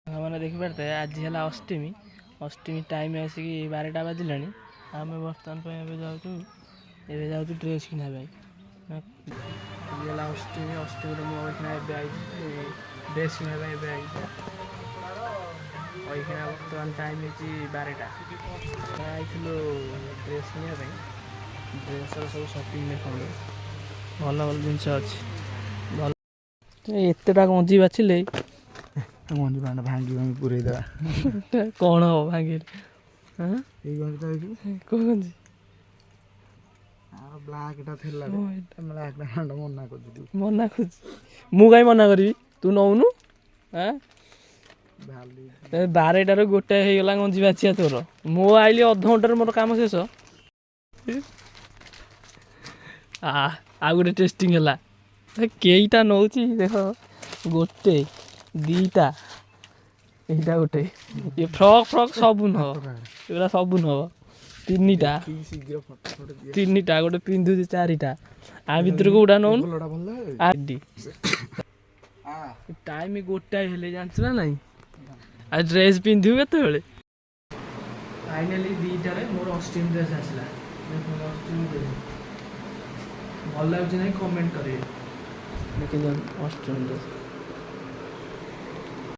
ମାନେ ଦେଖିପାରୁଥିବେ ଆଜି ହେଲା ଅଷ୍ଟମୀ। ଅଷ୍ଟମୀ ଟାଇମ୍ ଆସିକି 12ଟା ବାଜିଲାଣି। ଆମେ ବର୍ତ୍ତମାନ ପାଇଁ ଏବେ ଯାଉଛୁ ଡ୍ରେସ୍ କିଣିବା ପାଇଁ। ଆଜି ହେଲା ଅଷ୍ଟମୀ। ଅଷ୍ଟମୀରେ ମୁଁ ଏଇଖିଣା ଏବେ ଆଇଛି ଡ୍ରେସ୍ କିଣିବା ପାଇଁ ଏବେ ଆଇଛି। ଏଇଖିଣା ବର୍ତ୍ତମାନ ଟାଇମ୍ ହେଇଛି 12ଟା। ଆଇଥିଲୁ ଡ୍ରେସ୍ କିଣିବା ପାଇଁ। ଡ୍ରେସ୍ର ସବୁ ସପିଂ ଦେଖନ୍ତୁ, ଭଲ ଭଲ ଜିନିଷ ଅଛି। ଭଲ ଏତେଟା ଗଞ୍ଜି ବାଛିଲେ ଗଞ୍ଜି ପ୍ୟାଣ୍ଟ ଭାଙ୍ଗି ପୁରେଇ ଦେବା। କ'ଣ ହବ ଭାଙ୍ଗିଲେ? ଏଇ ଗଞ୍ଜି ତ ହେଇଯିବ। କୋଉ ଗଞ୍ଜି? ଆଉ ବ୍ଲାକ୍ଟା ଥିଲା ବ୍ଲାକ୍ ମନା କରୁଛୁ। ମନା କରୁଛି? ମୁଁ କାହିଁ ମନା କରିବି? ତୁ ନଉନୁ। 12ଟାରୁ ଗୋଟାଏ ହେଇଗଲା ଗଞ୍ଜି ବାଛିବା ତୋର। ମୁଁ ଆଇଲି ଅଧଘଣ୍ଟାରେ ମୋର କାମ ଶେଷ। ଆଉ ଗୋଟେ ଟେଷ୍ଟିଂ ହେଲା। କେଇଟା ନଉଛି ଦେଖ, ଗୋଟେ ଦିଟା ଏଇଟା ଗୋଟେ। ଏ ଫ୍ରକ୍ ସବୁ ନବ, ଏଗୁଡ଼ା ସବୁ ନବ। ତିନିଟା ଗୋଟେ ପିନ୍ଧୁଛି 4ଟା। ଆ ଭିତରକୁ କୋଉଟା ନଉନୁ? ଟାଇମ୍ ଗୋଟାଏ ହେଲେ ଜାଣିଛୁ ନା ନାଇଁ? ଆଉ ଡ୍ରେସ୍ ପିନ୍ଧିବୁ କେତେବେଳେ? ଫାଇନାଲି 2ଟାରେ ମୋର ଅଷ୍ଟମୀ ଡ୍ରେସ୍ ଆସିଲା। ଭଲ ଲାଗୁଛି ନାଇଁ କମେଣ୍ଟ କରିବେ। ଅଷ୍ଟମୀ ଡ୍ରେସ୍